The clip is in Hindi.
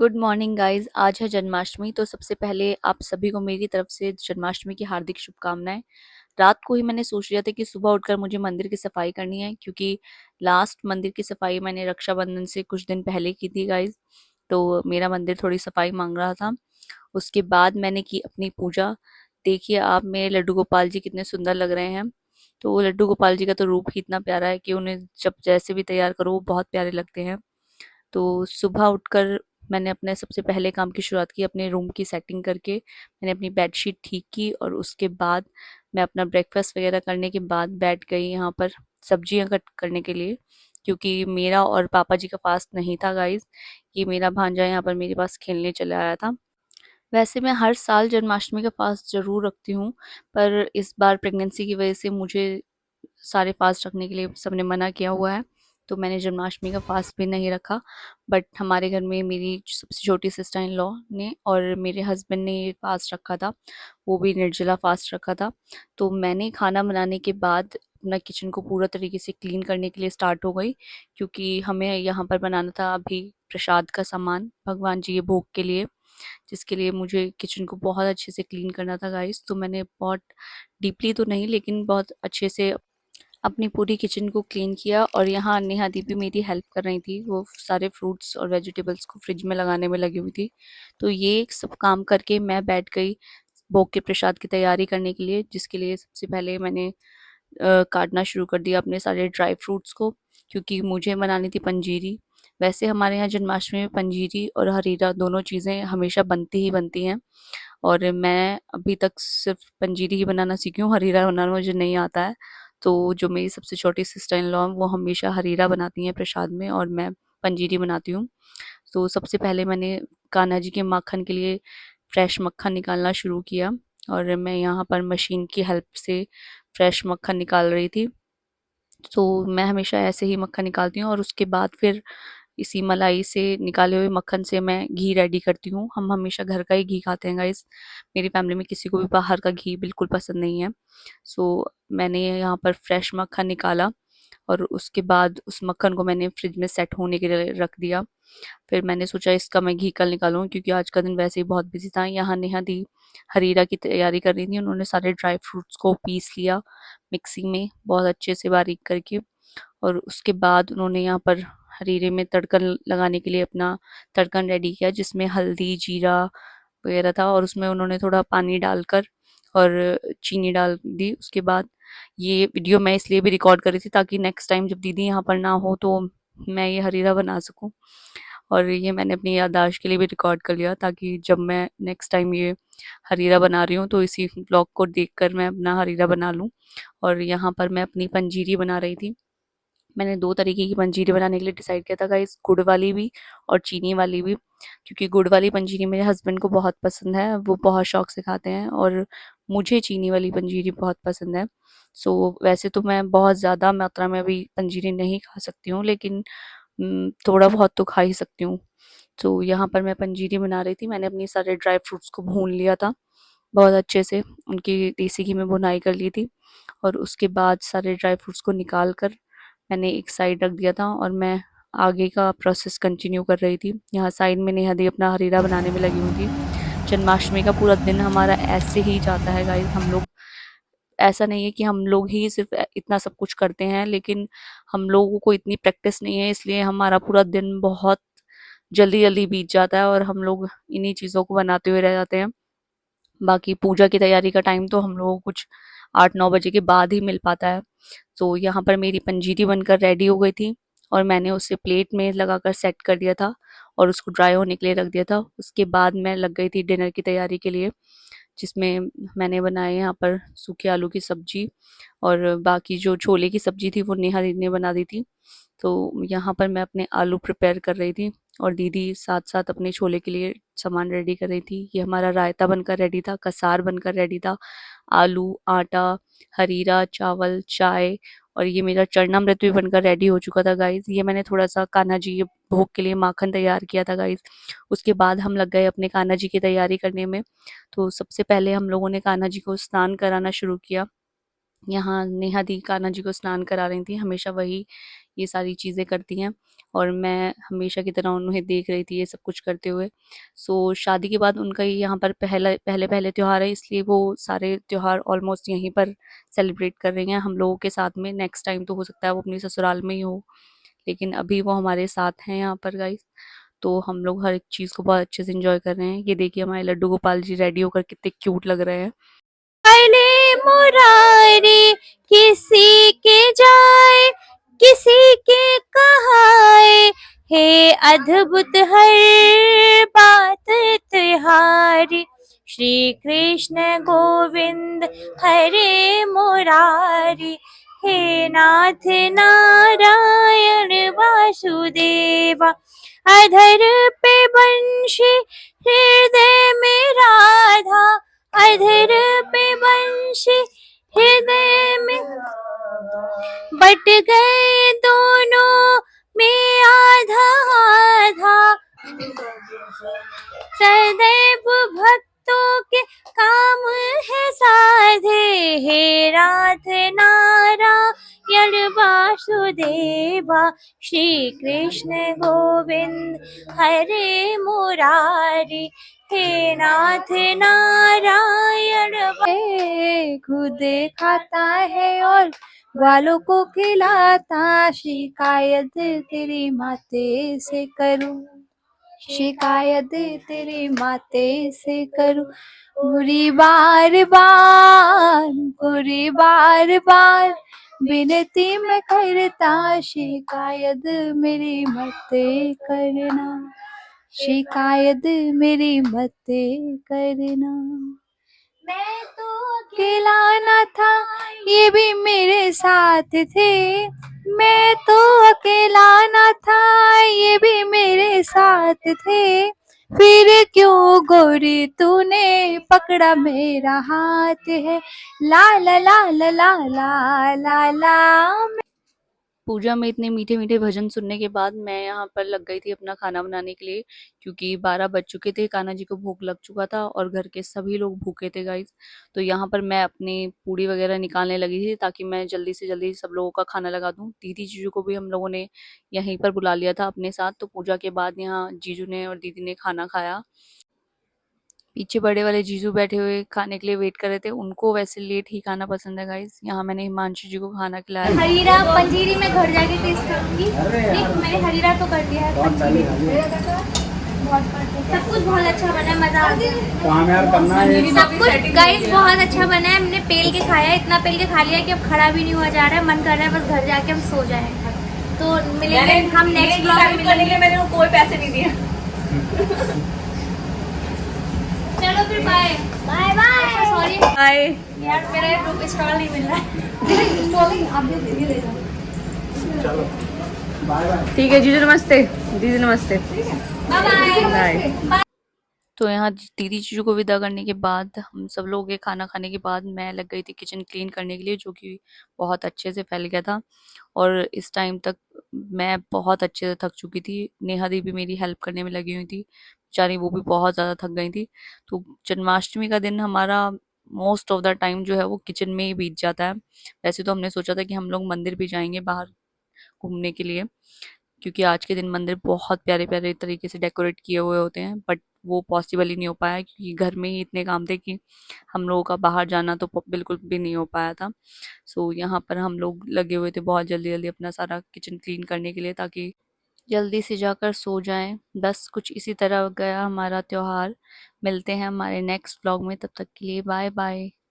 Good morning guys. आज है जन्माष्टमी, तो सबसे पहले आप सभी को मेरी तरफ से जन्माष्टमी की हार्दिक शुभकामनाएं। रात को ही मैंने सोच लिया था कि सुबह उठकर मुझे मंदिर की सफाई करनी है, क्योंकि लास्ट मंदिर की सफाई मैंने रक्षाबंधन से कुछ दिन पहले की थी गाइस। तो मेरा मंदिर थोड़ी सफाई मांग रहा था। उसके बाद मैंने की अपनी पूजा। देखिए आप मेरे लड्डू गोपाल जी कितने सुंदर लग रहे हैं। तो लड्डू गोपाल जी का तो रूप ही इतना प्यारा है कि उन्हें जब जैसे भी तैयार करो वो बहुत प्यारे लगते हैं। तो सुबह उठकर मैंने अपने सबसे पहले काम की शुरुआत की, अपने रूम की सेटिंग करके मैंने अपनी बेडशीट ठीक की, और उसके बाद मैं अपना ब्रेकफास्ट वगैरह करने के बाद बैठ गई यहाँ पर सब्जियां कट करने के लिए, क्योंकि मेरा और पापा जी का फास्ट नहीं था गाइस। ये मेरा भांजा यहाँ पर मेरे पास खेलने चला आया था। वैसे मैं हर साल जन्माष्टमी का फास्ट ज़रूर रखती हूँ, पर इस बार प्रेगनेंसी की वजह से मुझे सारे फास्ट रखने के लिए सबने मना किया हुआ है, तो मैंने जन्माष्टमी का फास्ट भी नहीं रखा। बट हमारे घर में मेरी सबसे छोटी सिस्टर इन लॉ ने और मेरे हस्बैंड ने ये फास्ट रखा था, वो भी निर्जला फास्ट रखा था। तो मैंने खाना बनाने के बाद अपना किचन को पूरा तरीके से क्लीन करने के लिए स्टार्ट हो गई, क्योंकि हमें यहाँ पर बनाना था अभी प्रसाद का सामान भगवान जी के भोग के लिए, जिसके लिए मुझे किचन को बहुत अच्छे से क्लीन करना था गाइस। तो मैंने बहुत डीपली तो नहीं, लेकिन बहुत अच्छे से अपनी पूरी किचन को क्लीन किया। और यहाँ नेहा दी भी मेरी हेल्प कर रही थी, वो सारे फ्रूट्स और वेजिटेबल्स को फ्रिज में लगाने में लगी हुई थी। तो ये सब काम करके मैं बैठ गई भोग के प्रसाद की तैयारी करने के लिए, जिसके लिए सबसे पहले मैंने काटना शुरू कर दिया अपने सारे ड्राई फ्रूट्स को, क्योंकि मुझे बनानी थी पंजीरी। वैसे हमारे यहाँ जन्माष्टमी में पंजीरी और हरीरा दोनों चीज़ें हमेशा बनती ही बनती हैं, और मैं अभी तक सिर्फ पंजीरी ही बनाना सीखी हूँ, हरीरा बनाना मुझे नहीं आता है। तो जो मेरी सबसे छोटी सिस्टर इन लॉ वो हमेशा हरीरा बनाती हैं प्रसाद में, और मैं पंजीरी बनाती हूँ। तो सबसे पहले मैंने कान्हा जी के माखन के लिए फ्रेश मक्खन निकालना शुरू किया, और मैं यहाँ पर मशीन की हेल्प से फ्रेश मक्खन निकाल रही थी। तो मैं हमेशा ऐसे ही मक्खन निकालती हूँ, और उसके बाद फिर इसी मलाई से निकाले हुए मक्खन से मैं घी रेडी करती हूँ। हम हमेशा घर का ही घी खाते हैं गाइस। मेरी फैमिली में किसी को भी बाहर का घी बिल्कुल पसंद नहीं है। सो मैंने यहाँ पर फ्रेश मक्खन निकाला, और उसके बाद उस मक्खन को मैंने फ्रिज में सेट होने के लिए रख दिया। फिर मैंने सोचा इसका मैं घी कल निकालूँ, क्योंकि आज का दिन वैसे ही बहुत बिजी था। यहाँ नेहा दी हरीरा की तैयारी कर रही थी, उन्होंने सारे ड्राई फ्रूट्स को पीस लिया मिक्सी में बहुत अच्छे से बारीक करके। और उसके बाद उन्होंने यहाँ पर हरीरे में तड़कन लगाने के लिए अपना तड़कन रेडी किया, जिसमें हल्दी जीरा वगैरह था, और उसमें उन्होंने थोड़ा पानी डालकर और चीनी डाल दी। उसके बाद ये वीडियो मैं इसलिए भी रिकॉर्ड कर रही थी ताकि नेक्स्ट टाइम जब दीदी यहाँ पर ना हो तो मैं ये हरीरा बना सकूं, और ये मैंने अपनी याददाश्त के लिए भी रिकॉर्ड कर लिया ताकि जब मैं नेक्स्ट टाइम ये हरीरा बना रही हूँ तो इसी ब्लॉग को देखकर मैं अपना हरीरा बना लूँ। और यहाँ पर मैं अपनी पंजीरी बना रही थी। मैंने 2 तरीके की पंजीरी बनाने के लिए डिसाइड किया था गाइस, गुड़ वाली भी और चीनी वाली भी, क्योंकि गुड़ वाली पंजीरी मेरे हस्बैंड को बहुत पसंद है, वो बहुत शौक से खाते हैं, और मुझे चीनी वाली पंजीरी बहुत पसंद है। सो वैसे तो मैं बहुत ज़्यादा मात्रा में अभी पंजीरी नहीं खा सकती हूँ, लेकिन थोड़ा बहुत तो खा ही सकती हूँ। तो यहाँ पर मैं पंजीरी बना रही थी। मैंने अपनी सारे ड्राई फ्रूट्स को भून लिया था बहुत अच्छे से, उनकी देसी घी में भुनाई कर ली थी, और उसके बाद सारे ड्राई फ्रूट्स को निकाल कर मैंने एक साइड रख दिया था, और मैं आगे का प्रोसेस कंटिन्यू कर रही थी। यहाँ साइड में नेहा दी अपना हरीरा बनाने में लगी हुई थी। जन्माष्टमी का पूरा दिन हमारा ऐसे ही जाता है गाइस। हम लोग, ऐसा नहीं है कि हम लोग ही सिर्फ इतना सब कुछ करते हैं, लेकिन हम लोगों को इतनी प्रैक्टिस नहीं है, इसलिए हमारा पूरा दिन बहुत जल्दी जल्दी बीत जाता है, और हम लोग इन्हीं चीज़ों को बनाते हुए रह जाते हैं। बाकी पूजा की तैयारी का टाइम तो हम लोगों को कुछ 8-9 बजे के बाद ही मिल पाता है। तो यहाँ पर मेरी पंजीरी बनकर रेडी हो गई थी, और मैंने उसे प्लेट में लगाकर सेट कर दिया था और उसको ड्राई होने के लिए रख दिया था। उसके बाद मैं लग गई थी डिनर की तैयारी के लिए, जिसमें मैंने बनाए यहाँ पर सूखे आलू की सब्जी, और बाकी जो छोले की सब्जी थी वो नेहा दीदी ने बना दी थी। तो यहाँ पर मैं अपने आलू प्रिपेयर कर रही थी, और दीदी साथ साथ अपने छोले के लिए सामान रेडी कर रही थी। ये हमारा रायता बनकर रेडी था, कसार बनकर रेडी था, आलू, आटा, हरीरा, चावल, चाय, और ये मेरा चरणामृत भी बनकर रेडी हो चुका था गाइस। ये मैंने थोड़ा सा कान्हा जी के भोग के लिए माखन तैयार किया था गाइस। उसके बाद हम लग गए अपने कान्हा जी की तैयारी करने में। तो सबसे पहले हम लोगों ने कान्हा जी को स्नान कराना शुरू किया। यहाँ नेहा दी कान्हा जी को स्नान करा रही थी, हमेशा वही ये सारी चीज़ें करती हैं। और मैं हमेशा की तरह उन्हें देख रही थी ये सब कुछ करते हुए। सो शादी के बाद उनका ही यहाँ पर पहले त्योहार है, इसलिए वो सारे त्योहार ऑलमोस्ट यहीं पर सेलिब्रेट कर रही हैं हम लोगों के साथ में। नेक्स्ट टाइम तो हो सकता है वो अपनी ससुराल में ही हो, लेकिन अभी वो हमारे साथ हैं यहाँ पर गाइस। तो हम लोग हर एक चीज़ को बहुत अच्छे से एंजॉय कर रहे हैं। ये देखिए हमारे लड्डू गोपाल जी रेडी होकर कितने क्यूट लग रहे हैं। अरे मुरारी किसी के जाए किसी के कहाए, हे अद्भुत हर बात तिहारी। श्री कृष्ण गोविंद हरे मुरारी, हे नाथ नारायण वासुदेवा। अधर पे बंशी हृदय में राधा, अधर पे बंशी हृदय में बट गए दोनों में आधा आधा। सदैव भक्तों के काम है साधे, हे राध नारायण वासुदेवा। श्री कृष्ण गोविंद हरे मुरारी, हे नाथ नारायण खुद खाता है और ग्वालों को खिलाता। शिकायत तेरी माते से करूं, शिकायत तेरी माते से करूं, बुरी बार बार, बुरी बार बार विनती मैं करता। शिकायत मेरी मते करना, शिकायत मेरी मते करना। मैं तो अकेला न था, ये भी मेरे साथ थे। मैं तो अकेला न था, ये भी मेरे साथ थे। फिर क्यों गोरी तूने पकड़ा मेरा हाथ है। ला ला ला ला ला ला ला ला। पूजा में इतने मीठे मीठे भजन सुनने के बाद मैं यहाँ पर लग गई थी अपना खाना बनाने के लिए, क्योंकि 12 बज चुके थे, कान्हा जी को भूख लग चुका था और घर के सभी लोग भूखे थे गाइस। तो यहाँ पर मैं अपनी पूड़ी वगैरह निकालने लगी थी ताकि मैं जल्दी से जल्दी सब लोगों का खाना लगा दूँ। दीदी जीजू को भी हम लोगों ने यहीं पर बुला लिया था अपने साथ। तो पूजा के बाद यहाँ जीजू ने और दीदी ने खाना खाया। पीछे बड़े वाले जीजू बैठे हुए खाने के लिए वेट कर रहे थे, उनको वैसे लेट ही खाना पसंद है गाइस। यहाँ मैंने हिमांशु जी को खाना खिलाया। हरीरा पंजीरी में घर जाके टेस्ट करूंगी। नहीं, मैंने हरीरा तो कर दिया है, पंजीरी सब कुछ बहुत अच्छा बना है, मजा आ गया। सब कुछ गाइस बहुत अच्छा बना है। हमने पेल के खाया, इतना पेल के खा लिया कि अब खड़ा भी नहीं हुआ जा रहा है। मन कर रहा है बस घर जाके हम सो जाएं। तो मिलेंगे हम नेक्स्ट ब्लॉग में मिलेंगे। मैंने कोई पैसे नहीं दिए। चलो फिर bye bye bye. Sorry bye यार, मेरा स्टॉल नहीं मिल रहा है। स्टॉल आप भी ले जाओ। चलो बाय बाय। ठीक है जीजू नमस्ते, दीदी नमस्ते, बाय बाय। तो यहाँ दीदी जीजू को विदा करने के बाद हम सब लोग के खाना खाने के बाद मैं लग गई थी किचन क्लीन करने के लिए, जो कि बहुत अच्छे से फैल गया था। और इस टाइम तक मैं बहुत अच्छे से थक चुकी थी। नेहा दी भी मेरी हेल्प करने में लगी हुई थी, बेचारी वो भी बहुत ज़्यादा थक गई थी। तो जन्माष्टमी का दिन हमारा मोस्ट ऑफ द टाइम जो है वो किचन में ही बीत जाता है। वैसे तो हमने सोचा था कि हम लोग मंदिर भी जाएंगे बाहर घूमने के लिए, क्योंकि आज के दिन मंदिर बहुत प्यारे प्यारे तरीके से डेकोरेट किए हुए होते हैं, बट वो पॉसिबल ही नहीं हो पाया क्योंकि घर में ही इतने काम थे कि हम लोगों का बाहर जाना तो बिल्कुल भी नहीं हो पाया था। सो यहाँ पर हम लोग लगे हुए थे बहुत जल्दी जल्दी अपना सारा किचन क्लीन करने के लिए, ताकि जल्दी से जाकर सो जाएं। बस कुछ इसी तरह गया हमारा त्योहार। मिलते हैं हमारे नेक्स्ट व्लॉग में, तब तक के लिए बाय बाय।